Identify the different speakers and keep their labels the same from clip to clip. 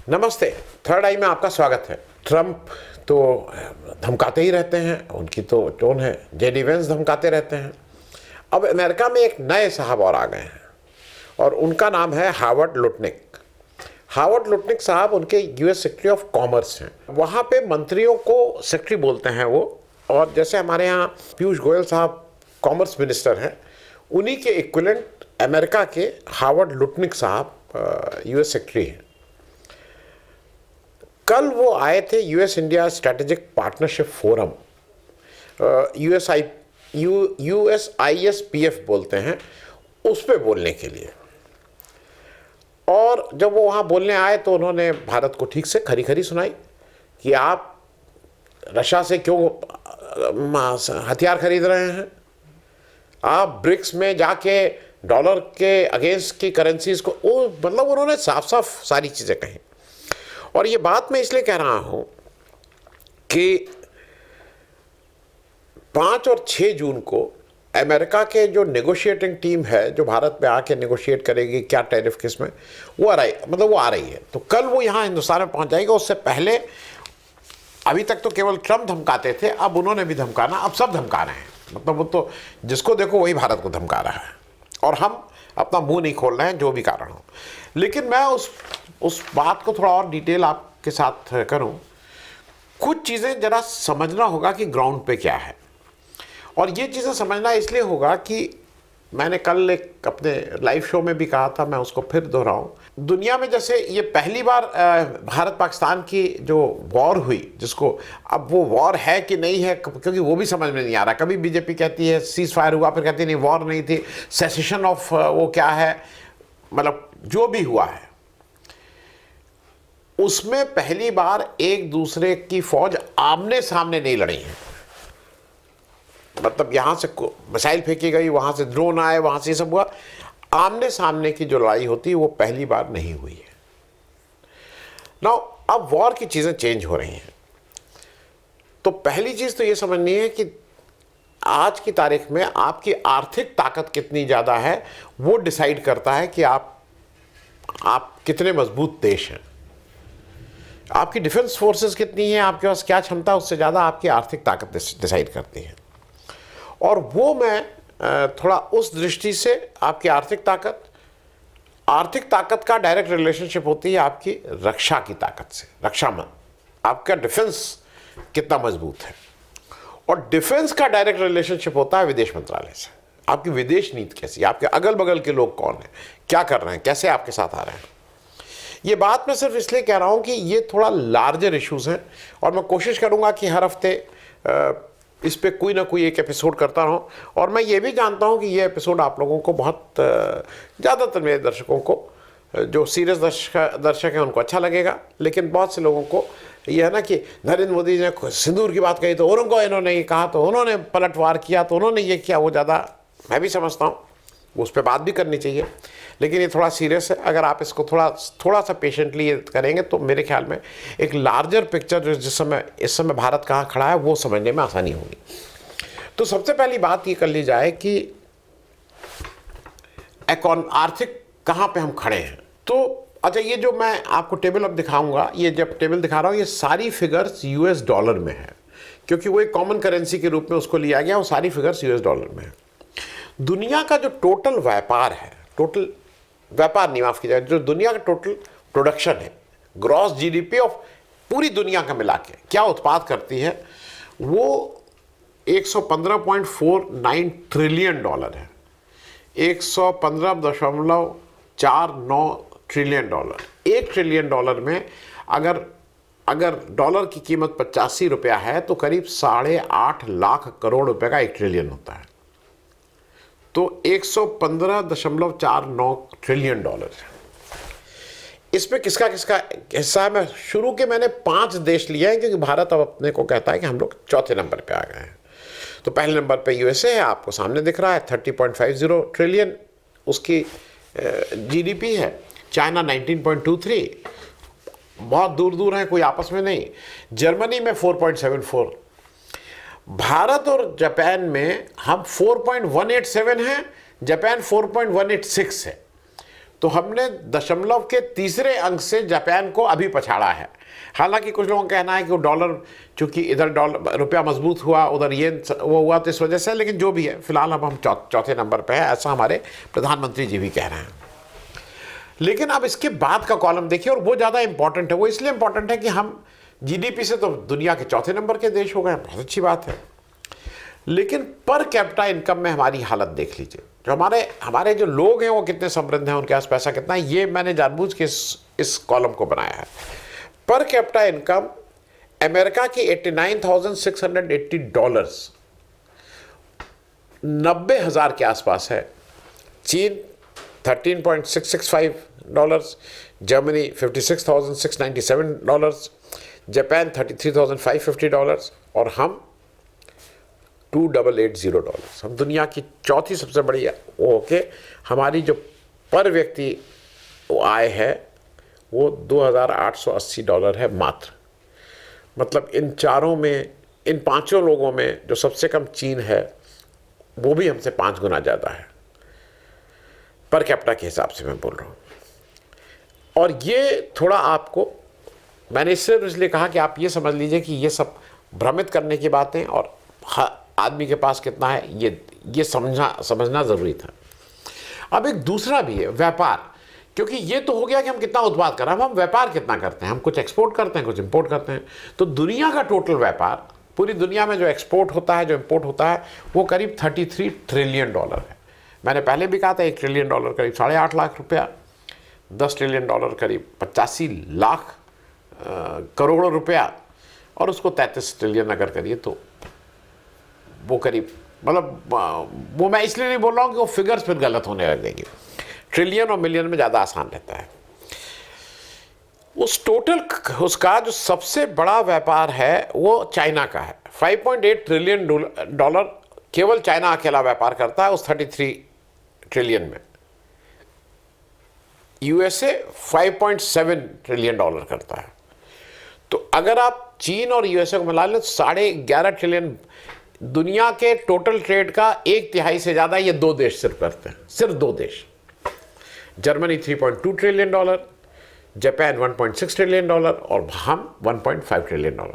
Speaker 1: नमस्ते। थर्ड आई में आपका स्वागत है। ट्रंप तो धमकाते ही रहते हैं, उनकी तो टोन है। जेडी वेंस धमकाते रहते हैं। अब अमेरिका में एक नए साहब और आ गए हैं और उनका नाम है हावर्ड लुटनिक। हावर्ड लुटनिक साहब उनके यूएस सेक्रेटरी ऑफ कॉमर्स हैं। वहाँ पे मंत्रियों को सेक्रेटरी बोलते हैं वो, और जैसे हमारे यहाँ पीयूष गोयल साहब कॉमर्स मिनिस्टर हैं, उन्हीं के इक्विवेलेंट अमेरिका के हावर्ड लुटनिक साहब यूएस सेक्रेटरी हैं। कल वो आए थे US India strategic partnership forum, USISPF बोलते हैं, उस पे बोलने के लिए। और जब वो वहाँ बोलने आए तो उन्होंने भारत को ठीक से खरी खरी सुनाई कि आप रशिया से क्यों हथियार खरीद रहे हैं, आप ब्रिक्स में जाके डॉलर के अगेंस्ट की करेंसीज को, मतलब उन्होंने साफ साफ सारी चीज़ें कही। और ये बात मैं इसलिए कह रहा हूं कि 5 और 6 जून को अमेरिका के जो नेगोशिएटिंग टीम है, जो भारत में आके नेगोशिएट करेगी क्या टैरिफ किस में, वो आ रही है। तो कल वो यहाँ हिंदुस्तान में पहुँच जाएगी। उससे पहले अभी तक तो केवल ट्रंप धमकाते थे, अब उन्होंने भी धमकाना, अब सब धमका रहे हैं। मतलब वो तो जिसको देखो वही भारत को धमका रहा है, और हम अपना मुंह नहीं खोल रहे हैं, जो भी कारण हो। लेकिन मैं उस बात को थोड़ा और डिटेल आपके साथ करूं। कुछ चीज़ें ज़रा समझना होगा कि ग्राउंड पे क्या है, और ये चीज़ें समझना इसलिए होगा कि मैंने कल एक अपने लाइव शो में भी कहा था, मैं उसको फिर दोहराऊं। दुनिया में जैसे ये पहली बार भारत पाकिस्तान की जो वॉर हुई, जिसको अब वो वॉर है कि नहीं है, क्योंकि वो भी समझ में नहीं आ रहा। कभी बीजेपी कहती है सीज फायर हुआ, फिर कहती है नहीं वॉर नहीं थी, सेसेशन ऑफ वो क्या है, मतलब जो भी हुआ है उसमें पहली बार एक दूसरे की फौज आमने सामने नहीं लड़ी है। मतलब यहां से मिसाइल फेंकी गई, वहां से ड्रोन आए, वहां से ये सब हुआ, आमने सामने की जो लड़ाई होती है वो पहली बार नहीं हुई है। नाउ अब वॉर की चीजें चेंज हो रही हैं। तो पहली चीज तो ये समझनी है कि आज की तारीख में आपकी आर्थिक ताकत कितनी ज्यादा है, वो डिसाइड करता है कि आप कितने मजबूत देश हैं। आपकी डिफेंस फोर्सेस कितनी है, आपके पास क्या क्षमता, उससे ज़्यादा आपकी आर्थिक ताकत डिसाइड करती है। और वो मैं थोड़ा उस दृष्टि से आपकी आर्थिक ताकत का डायरेक्ट रिलेशनशिप होती है आपकी रक्षा की ताकत से। रक्षा में आपका डिफेंस कितना मजबूत है, और डिफेंस का डायरेक्ट रिलेशनशिप होता है विदेश मंत्रालय से। आपकी विदेश नीति कैसी, आपके अगल बगल के लोग कौन हैं, क्या कर रहे हैं, कैसे आपके साथ आ रहे हैं। ये बात मैं सिर्फ इसलिए कह रहा हूं कि ये थोड़ा लार्जर इश्यूज हैं, और मैं कोशिश करूंगा कि हर हफ्ते इस पे कोई ना कोई एक एपिसोड करता रहूं। और मैं ये भी जानता हूं कि ये एपिसोड आप लोगों को बहुत, ज़्यादातर मेरे दर्शकों को, जो सीरियस दर्शक हैं उनको अच्छा लगेगा, लेकिन बहुत से लोगों को ये है ना कि नरेंद्र मोदी ने सिंदूर की बात कही तो उनको इन्होंने ये कहा, तो उन्होंने पलटवार किया, तो उन्होंने ये किया, वो ज़्यादा मैं भी समझता हूँ उस पर बात भी करनी चाहिए, लेकिन ये थोड़ा सीरियस है। अगर आप इसको थोड़ा सा पेशेंटली करेंगे तो मेरे ख्याल में एक लार्जर पिक्चर जो इस समय भारत कहाँ खड़ा है वो समझने में आसानी होगी। तो सबसे पहली बात ये कर ली जाए कि आर्थिक कहाँ पे हम खड़े हैं। तो अच्छा, ये जो मैं आपको टेबल अब दिखाऊंगा, ये जब टेबल दिखा रहा हूँ, ये सारी फिगर्स यूएस डॉलर में है, क्योंकि वो एक कॉमन करेंसी के रूप में उसको लिया गया। वो सारी फिगर्स यूएस डॉलर में है। दुनिया का जो टोटल व्यापार है, टोटल व्यापार नहीं, माफ कीजिएगा, जो दुनिया का टोटल प्रोडक्शन है, ग्रॉस जीडीपी ऑफ पूरी दुनिया का मिला के क्या उत्पाद करती है, वो 115.49 ट्रिलियन डॉलर है। 115.49 ट्रिलियन डॉलर। 1 ट्रिलियन डॉलर में अगर डॉलर की कीमत 85 रुपया है तो करीब 8.5 लाख करोड़ रुपए का 1 ट्रिलियन होता है। तो 115.49 ट्रिलियन डॉलर। इसमें किसका किसका हिस्सा है, मैं शुरू के मैंने 5 देश लिए हैं, क्योंकि भारत अब अपने को कहता है कि हम लोग चौथे नंबर पे आ गए हैं। तो पहले नंबर पे यूएसए है, आपको सामने दिख रहा है, 30.50 ट्रिलियन उसकी जीडीपी है। चाइना 19.23, बहुत दूर दूर है, कोई आपस में नहीं। जर्मनी में 4.74, भारत और जापान में हम 4.187 हैं, जापान 4.186 है। तो हमने दशमलव के तीसरे अंक से जापान को अभी पछाड़ा है। हालांकि कुछ लोगों का कहना है कि वो डॉलर, चूंकि इधर डॉलर रुपया मजबूत हुआ, उधर ये वो हुआ, तो इस वजह से, लेकिन जो भी है फिलहाल अब हम चौथे नंबर पे है, ऐसा हमारे प्रधानमंत्री जी भी कह रहे हैं। लेकिन अब इसके बाद का कॉलम देखिए, और वो ज़्यादा इंपॉर्टेंट है। वो इसलिए इंपॉर्टेंट है कि हम जीडीपी से तो दुनिया के चौथे नंबर के देश हो गए, बहुत अच्छी बात है। लेकिन पर कैपिटा इनकम में हमारी हालत देख लीजिए। जो हमारे जो लोग हैं वो कितने समृद्ध हैं, उनके पास पैसा कितना है, ये मैंने जानबूझ के इस कॉलम को बनाया है। पर कैपिटा इनकम अमेरिका की $89,680, 90,000 के आसपास है। चीन $13,665, जर्मनी $56,697, जापान $33,550 और हम $2,880। हम दुनिया की चौथी सबसे बड़ी वो होके हमारी जो पर व्यक्ति आय है वो $2,880 है मात्र। मतलब इन चारों में, इन पांचों लोगों में जो सबसे कम चीन है वो भी हमसे 5 गुना ज़्यादा है पर कैपिटा के हिसाब से मैं बोल रहा हूँ। और ये थोड़ा आपको, मैंने इसलिए कहा कि आप ये समझ लीजिए कि ये सब भ्रमित करने की बातें, और आदमी के पास कितना है ये समझना ज़रूरी था। अब एक दूसरा भी है, व्यापार। क्योंकि ये तो हो गया कि हम कितना उत्पाद कर रहे हैं, हम व्यापार कितना करते हैं। हम कुछ एक्सपोर्ट करते हैं, कुछ इंपोर्ट करते हैं। तो दुनिया का टोटल व्यापार, पूरी दुनिया में जो एक्सपोर्ट होता है, जो इंपोर्ट होता है, वो करीब $33 ट्रिलियन है। मैंने पहले भी कहा था $1 ट्रिलियन करीब 8.5 लाख रुपया, $10 ट्रिलियन करीब 85 लाख करोड़ रुपया, और उसको 33 ट्रिलियन अगर करिए तो वो करीब, मतलब वो मैं इसलिए नहीं बोल रहा हूँ कि वो फिगर्स फिर गलत होने लगेंगे। ट्रिलियन और मिलियन में ज़्यादा आसान रहता है। उस टोटल, उसका जो सबसे बड़ा व्यापार है वो चाइना का है। $5.8 ट्रिलियन केवल चाइना अकेला व्यापार करता है उस 33 ट्रिलियन में। यूएसए $5.7 ट्रिलियन करता है। तो अगर आप चीन और यूएसए को मिला लें तो 11.5 ट्रिलियन, दुनिया के टोटल ट्रेड का 1/3 से ज़्यादा ये 2 देश सिर्फ करते हैं, सिर्फ 2 देश। जर्मनी $3.2 ट्रिलियन, जापान $1.6 ट्रिलियन और हम $1.5 ट्रिलियन।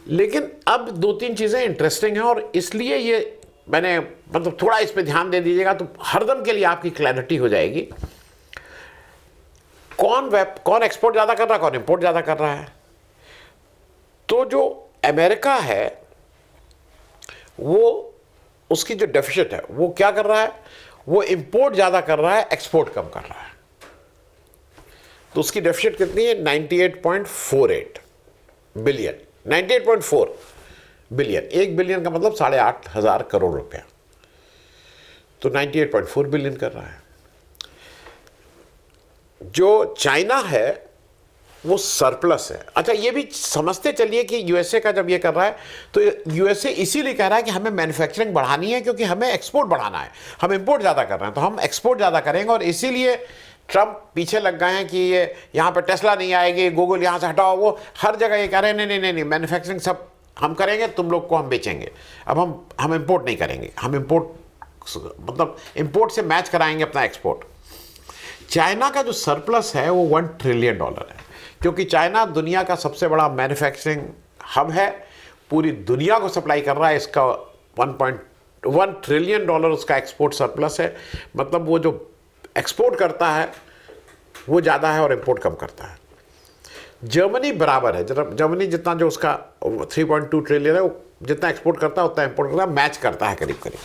Speaker 1: लेकिन अब 2-3 चीज़ें इंटरेस्टिंग हैं, और इसलिए ये मैंने, मतलब थोड़ा इस पे ध्यान दे दीजिएगा तो हरदम के लिए आपकी क्लैरिटी हो जाएगी। कौन एक्सपोर्ट ज़्यादा कर रहा है, कौन इंपोर्ट ज़्यादा कर रहा है। तो जो अमेरिका है वो, उसकी जो डेफिसिट है वो क्या कर रहा है, वो इंपोर्ट ज़्यादा कर रहा है, एक्सपोर्ट कम कर रहा है। तो उसकी डेफिसिट कितनी है, 98.48 बिलियन, 98.4 बिलियन। 1 बिलियन का मतलब 8,500 करोड़ रुपया, तो 98.4 बिलियन कर रहा है। जो चाइना है वो सरप्लस है। अच्छा, ये भी समझते चलिए कि यूएसए का जब ये कर रहा है तो यूएसए इसीलिए कह रहा है कि हमें मैन्युफैक्चरिंग बढ़ानी है, क्योंकि हमें एक्सपोर्ट बढ़ाना है। हम इंपोर्ट ज़्यादा कर रहे हैं तो हम एक्सपोर्ट ज़्यादा करेंगे, और इसीलिए ट्रंप पीछे लग गए हैं कि ये यहाँ पे टेस्ला नहीं आएगी, गूगल यहाँ से हटाओ। वो हर जगह ये कह रहे हैं नहीं, मैन्युफैक्चरिंग सब हम करेंगे, तुम लोग को हम बेचेंगे। अब हम इंपोर्ट नहीं करेंगे, हम मतलब इंपोर्ट से मैच कराएंगे अपना एक्सपोर्ट। चाइना का जो सरप्लस है वो $1 ट्रिलियन है, क्योंकि चाइना दुनिया का सबसे बड़ा मैन्युफैक्चरिंग हब है, पूरी दुनिया को सप्लाई कर रहा है। इसका $1.1 ट्रिलियन उसका एक्सपोर्ट सरप्लस है। मतलब वो जो एक्सपोर्ट करता है वो ज़्यादा है और इंपोर्ट कम करता है। जर्मनी बराबर है, जर्मनी जितना जो उसका 3.2 ट्रिलियन है, वो जितना एक्सपोर्ट करता है उतना इंपोर्ट करता है, मैच करता है करीब करीब।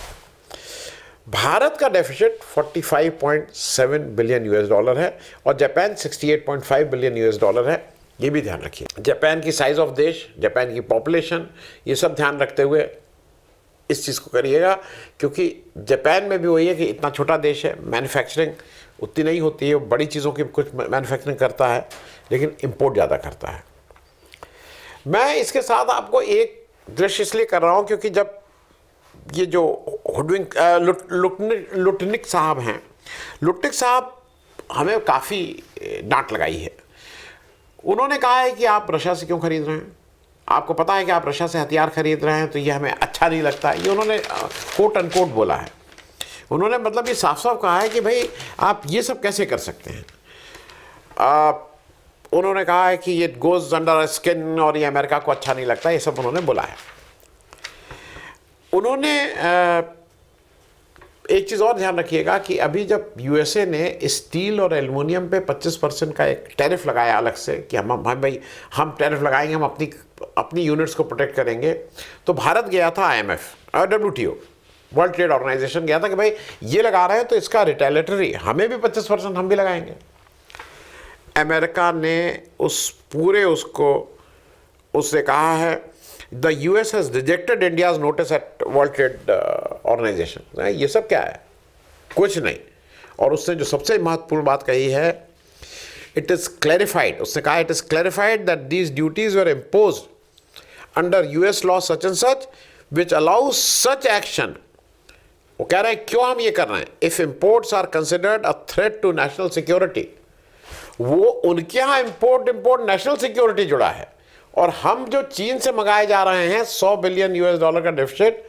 Speaker 1: भारत का डेफिसिट $45.7 बिलियन है, और जापान $68.5 बिलियन है। ये भी ध्यान रखिए, जापान की साइज ऑफ देश, जापान की पॉपुलेशन, ये सब ध्यान रखते हुए इस चीज़ को करिएगा, क्योंकि जापान में भी वही है कि इतना छोटा देश है, मैन्युफैक्चरिंग उतनी नहीं होती है। बड़ी चीज़ों की कुछ मैन्युफैक्चरिंग करता है, लेकिन इंपोर्ट ज़्यादा करता है। मैं इसके साथ आपको एक दृश्य इसलिए कर रहा हूँ क्योंकि जब ये जो लुटनिक साहब हैं, लुटनिक साहब हमें काफ़ी डांट लगाई है। उन्होंने कहा है कि आप रशिया से क्यों खरीद रहे हैं, आपको पता है कि आप रशिया से हथियार खरीद रहे हैं, तो ये हमें अच्छा नहीं लगता। ये उन्होंने कोट अनकोट बोला है। उन्होंने मतलब ये साफ साफ कहा है कि भाई आप ये सब कैसे कर सकते हैं। उन्होंने कहा है कि ये गोज अंडर स्किन और ये अमेरिका को अच्छा नहीं लगता, ये सब उन्होंने बोला है। उन्होंने एक चीज़ और ध्यान रखिएगा कि अभी जब यूएसए ने स्टील और एल्युमिनियम पे 25% का एक टैरिफ लगाया अलग से कि हम टैरिफ लगाएंगे, हम अपनी यूनिट्स को प्रोटेक्ट करेंगे, तो भारत गया था आईएमएफ और WTO वर्ल्ड ट्रेड ऑर्गेनाइजेशन गया था कि भाई ये लगा रहे हैं तो इसका रिटेलिटरी हमें भी 25% हम भी लगाएंगे। अमेरिका ने उससे कहा है the US has rejected India's notice at World Trade Organization। ये सब क्या है, कुछ नहीं। और उसने जो सबसे महत्वपूर्ण बात कही है, it is clarified, उसने कहा it is clarified that these duties were imposed under US law such and such which allows such action। वो कह रहे हैं क्यों हम ये कर रहे हैं, if imports are considered a threat to national security। वो उनके यहाँ इंपोर्ट नेशनल सिक्योरिटी जुड़ा है, और हम जो चीन से मंगाए जा रहे हैं $100 बिलियन का डेफिसिट,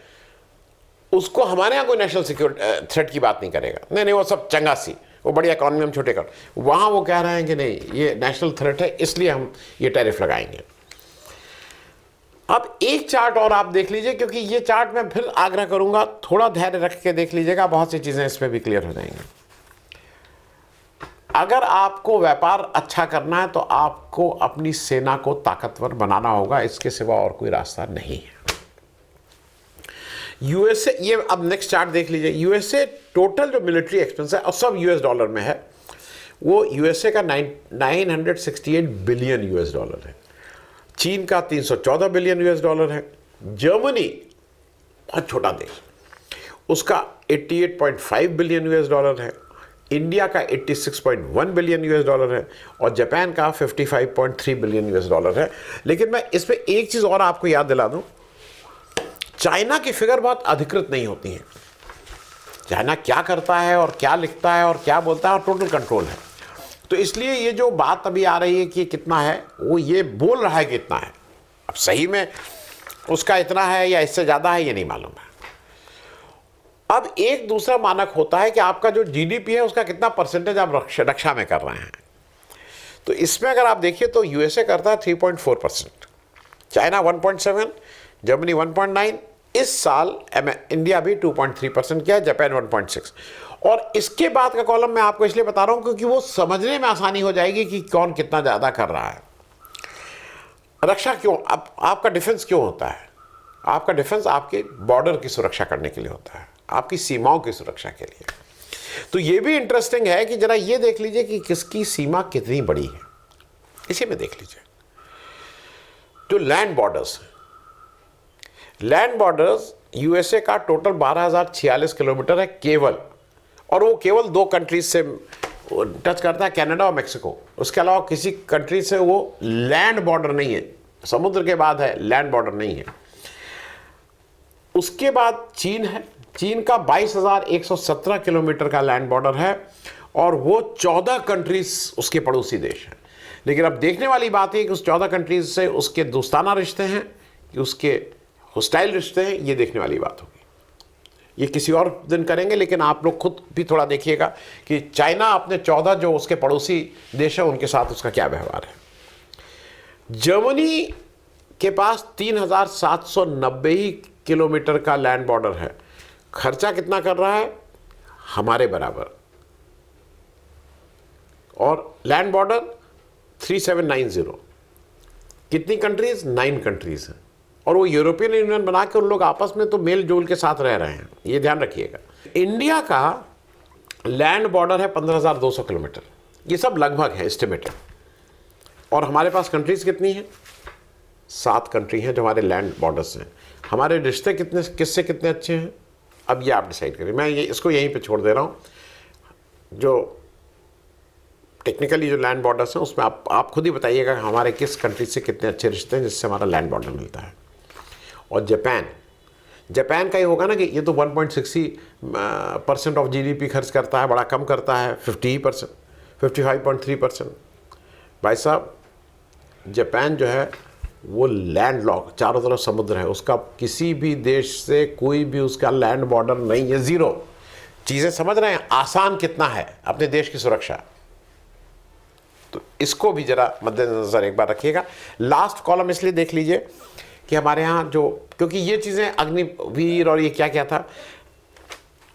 Speaker 1: उसको हमारे यहाँ कोई नेशनल सिक्योरिटी थ्रेट की बात नहीं करेगा। नहीं, वो सब चंगा सी, वो बड़ी इकॉनमी हम छोटे कर, वहाँ वो कह रहे हैं कि नहीं ये नेशनल थ्रेट है, इसलिए हम ये टैरिफ लगाएंगे। अब एक चार्ट और आप देख लीजिए, क्योंकि ये चार्ट मैं फिर आग्रह करूंगा थोड़ा धैर्य रख के देख लीजिएगा, बहुत सी चीज़ें इसमें भी क्लियर हो जाएंगी। अगर आपको व्यापार अच्छा करना है तो आपको अपनी सेना को ताकतवर बनाना होगा, इसके सिवा और कोई रास्ता नहीं है। यूएसए, ये अब नेक्स्ट चार्ट देख लीजिए, यूएसए टोटल जो मिलिट्री एक्सपेंस है और सब US डॉलर में है, वो यूएसए का 968 बिलियन US डॉलर है, चीन का 314 बिलियन US डॉलर है, जर्मनी बहुत छोटा देश उसका 88.5 बिलियन US डॉलर है, इंडिया का 86.1 बिलियन US डॉलर है, और जापान का 55.3 बिलियन US डॉलर है। लेकिन मैं इस पर एक चीज़ और आपको याद दिला दूं, चाइना की फिगर बहुत अधिकृत नहीं होती है। चाइना क्या करता है और क्या लिखता है और क्या बोलता है, और टोटल कंट्रोल है। तो इसलिए ये जो बात अभी आ रही है कि कितना है, वो ये बोल रहा है कि इतना है, अब सही में उसका इतना है या इससे ज़्यादा है ये नहीं मालूम है। अब एक दूसरा मानक होता है कि आपका जो GDP है उसका कितना परसेंटेज आप रक्षा में कर रहे हैं। तो इसमें अगर आप देखिए तो यूएसए करता है 3.4%, चाइना 1.7%, जर्मनी 1.9%, इस साल इंडिया भी 2.3% किया, जापान 1.6%। और इसके बाद का कॉलम मैं आपको इसलिए बता रहा हूं क्योंकि वो समझने में आसानी हो जाएगी कि कौन कितना ज़्यादा कर रहा है। रक्षा क्यों, आपका डिफेंस क्यों होता है? आपका डिफेंस आपके बॉर्डर की सुरक्षा करने के लिए होता है, आपकी सीमाओं की सुरक्षा के लिए। तो ये भी इंटरेस्टिंग है कि जरा ये देख लीजिए कि किसकी सीमा कितनी बड़ी है, इसी में देख लीजिए। जो land borders, land borders USA का टोटल 12,046 किलोमीटर है केवल, और वो केवल 2 कंट्रीज से टच करता है, कनाडा और मेक्सिको। उसके अलावा किसी कंट्री से वो लैंड बॉर्डर नहीं है, समुद्र के बाद है, लैंड बॉर्डर नहीं है। उसके बाद चीन है, चीन का 22,117 किलोमीटर का लैंड बॉर्डर है, और वो 14 कंट्रीज उसके पड़ोसी देश हैं। लेकिन अब देखने वाली बात है कि उस 14 कंट्रीज से उसके दोस्ताना रिश्ते हैं कि उसके होस्टाइल रिश्ते हैं, ये देखने वाली बात होगी। ये किसी और दिन करेंगे, लेकिन आप लोग खुद भी थोड़ा देखिएगा कि चाइना अपने 14 जो उसके पड़ोसी देश है उनके साथ उसका क्या व्यवहार है। जर्मनी के पास 3,790 ही किलोमीटर का लैंड बॉर्डर है, खर्चा कितना कर रहा है? हमारे बराबर, और लैंड बॉर्डर 3790। कितनी कंट्रीज? 9 कंट्रीज हैं, और वो यूरोपियन यूनियन बना के उन लोग आपस में तो मेल जोल के साथ रह रहे हैं, ये ध्यान रखिएगा। इंडिया का लैंड बॉर्डर है 15,200 किलोमीटर, ये सब लगभग है एस्टिमेटेड। और हमारे पास कंट्रीज कितनी हैं? 7 कंट्री हैं जो हमारे लैंड बॉर्डर्स हैं। हमारे रिश्ते किससे कितने अच्छे हैं, अब ये आप डिसाइड करिए। मैं इसको यहीं पे छोड़ दे रहा हूँ। जो टेक्निकली जो लैंड बॉर्डर्स हैं उसमें आप खुद ही बताइएगा हमारे किस कंट्री से कितने अच्छे रिश्ते हैं जिससे हमारा लैंड बॉर्डर मिलता है। और जापान का ही होगा ना कि ये तो 1.60% ऑफ GDP खर्च करता है, बड़ा कम करता है, 50%, 55.3%। भाई साहब, जापान जो है वो लैंड लॉक, चारों तरफ समुद्र है, उसका किसी भी देश से कोई भी उसका लैंड बॉर्डर नहीं है, 0। चीज़ें समझ रहे हैं, आसान कितना है अपने देश की सुरक्षा। तो इसको भी जरा मद्देनजर एक बार रखिएगा। लास्ट कॉलम इसलिए देख लीजिए कि हमारे यहाँ जो, क्योंकि ये चीज़ें अग्निवीर और ये क्या क्या था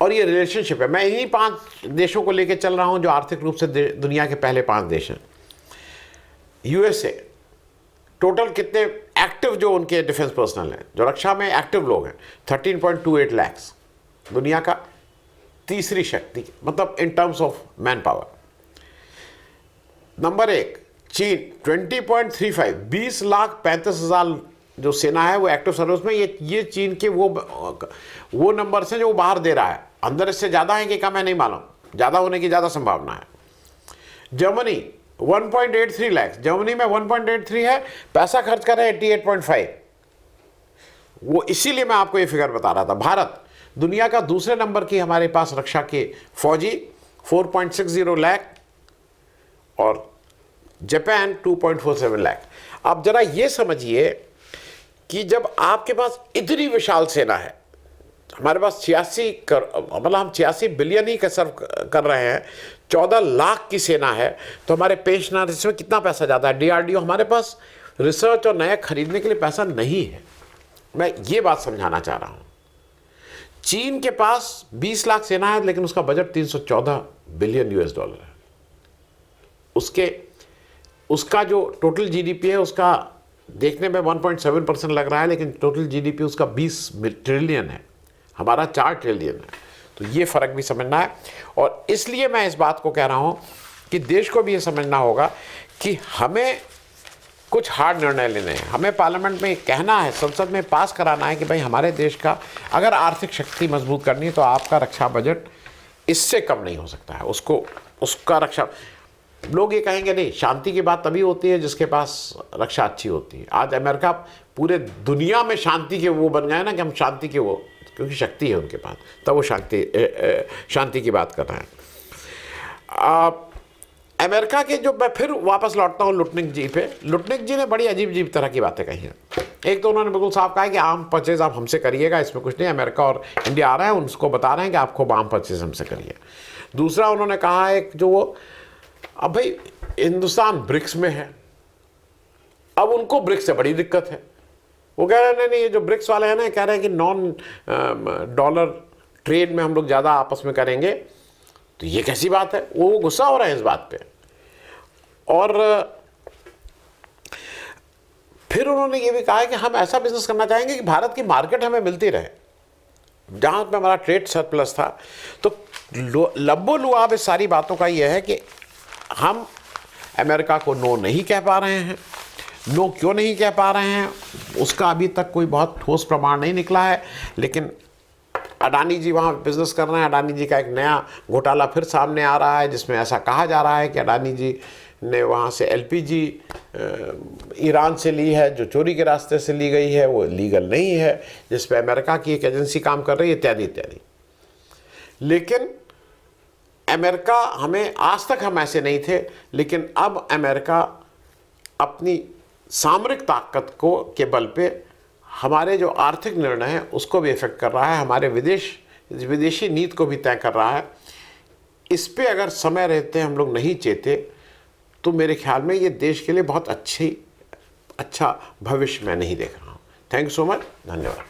Speaker 1: और ये रिलेशनशिप है, मैं इन्हीं 5 देशों को लेकर चल रहा हूँ जो आर्थिक रूप से दुनिया के पहले 5 देश हैं। यूएसए, टोटल कितने एक्टिव जो उनके डिफेंस पर्सनल हैं, जो रक्षा में एक्टिव लोग हैं, 13.28 लाख, दुनिया का तीसरी शक्ति, मतलब in terms of man power. Number 1 चीन 20.35, 20,35,000 जो सेना है वो एक्टिव सर्विस में। ये चीन के वो नंबर से जो वो बाहर दे रहा है, अंदर इससे ज़्यादा है कि कम है नहीं मालूम, ज़्यादा होने की ज़्यादा संभावना है। जर्मनी 1.83 लाख, जर्मनी में 1.83 है, पैसा खर्च कर रहे हैं 88.5। वो इसीलिए मैं आपको ये फिगर बता रहा था। भारत दुनिया का दूसरे नंबर की हमारे पास रक्षा के फौजी 4.60 लाख और जापान 2.47 लाख। अब जरा ये समझिए कि जब आपके पास इतनी विशाल सेना है, हमारे पास 86 बिलियन ही सर्व कर रहे हैं, 14 लाख की सेना है, तो हमारे पेंशनर इसमें कितना पैसा जाता है। डीआरडीओ, हमारे पास रिसर्च और नया खरीदने के लिए पैसा नहीं है। मैं ये बात समझाना चाह रहा हूँ। चीन के पास 20 लाख सेना है, लेकिन उसका बजट 314 बिलियन US डॉलर है। उसका जो टोटल जीडीपी है, उसका देखने में 1.7% लग रहा है, लेकिन टोटल जीडीपी उसका 20 ट्रिलियन है, हमारा 4 ट्रिलियन है। तो ये फ़र्क भी समझना है, और इसलिए मैं इस बात को कह रहा हूँ कि देश को भी ये समझना होगा कि हमें कुछ हार्ड निर्णय लेने हैं। हमें पार्लियामेंट में कहना है, संसद में पास कराना है कि भाई हमारे देश का अगर आर्थिक शक्ति मजबूत करनी है तो आपका रक्षा बजट इससे कम नहीं हो सकता है। उसका रक्षा, लोग ये कहेंगे नहीं, शांति की बात तभी होती है जिसके पास रक्षा अच्छी होती है। आज अमेरिका पूरे दुनिया में शांति के वो बन गए ना कि हम शांति के वो, क्योंकि शक्ति है उनके पास, तब वो शांति की बात कर रहे हैं। अमेरिका के जो, मैं फिर वापस लौटता हूँ लुटनिक जी पे। लुटनिक जी ने बड़ी अजीब तरह की बातें कही हैं। एक तो उन्होंने बिल्कुल साफ कहा है कि आर्म परचेज आप हमसे करिएगा, इसमें कुछ नहीं, अमेरिका और इंडिया आ रहे हैं, उनको बता रहे हैं कि आप खूब आर्म परचेज हमसे करिए। दूसरा उन्होंने कहा है जो वो, अब भाई हिंदुस्तान ब्रिक्स में है, अब उनको ब्रिक्स से बड़ी दिक्कत है। वो कह रहे हैं नहीं, ये जो ब्रिक्स वाले हैं ना, कह रहे हैं कि नॉन डॉलर ट्रेड में हम लोग ज़्यादा आपस में करेंगे, तो ये कैसी बात है। वो गुस्सा हो रहे हैं इस बात पे। और फिर उन्होंने ये भी कहा है कि हम ऐसा बिजनेस करना चाहेंगे कि भारत की मार्केट हमें मिलती रहे। जहाँ पे हमारा ट्रेड सरप्लस था, तो लब्बो लुआब इस सारी बातों का ये है कि हम अमेरिका को नो नहीं कह पा रहे हैं। नो क्यों नहीं कह पा रहे हैं उसका अभी तक कोई बहुत ठोस प्रमाण नहीं निकला है, लेकिन अडानी जी वहाँ बिजनेस कर रहे हैं। अडानी जी का एक नया घोटाला फिर सामने आ रहा है, जिसमें ऐसा कहा जा रहा है कि अडानी जी ने वहाँ से LPG ईरान से ली है, जो चोरी के रास्ते से ली गई है, वो लीगल नहीं है, जिस पे अमेरिका की एक एजेंसी काम कर रही है, इत्यादि इत्यादि। लेकिन अमेरिका, हमें आज तक हम ऐसे नहीं थे, लेकिन अब अमेरिका अपनी सामरिक ताकत को के बल पे हमारे जो आर्थिक निर्णय हैं उसको भी इफेक्ट कर रहा है, हमारे विदेशी नीति को भी तय कर रहा है। इस पे अगर समय रहते हम लोग नहीं चेते तो मेरे ख्याल में ये देश के लिए बहुत अच्छा भविष्य मैं नहीं देख रहा हूँ। थैंक यू सो मच, धन्यवाद।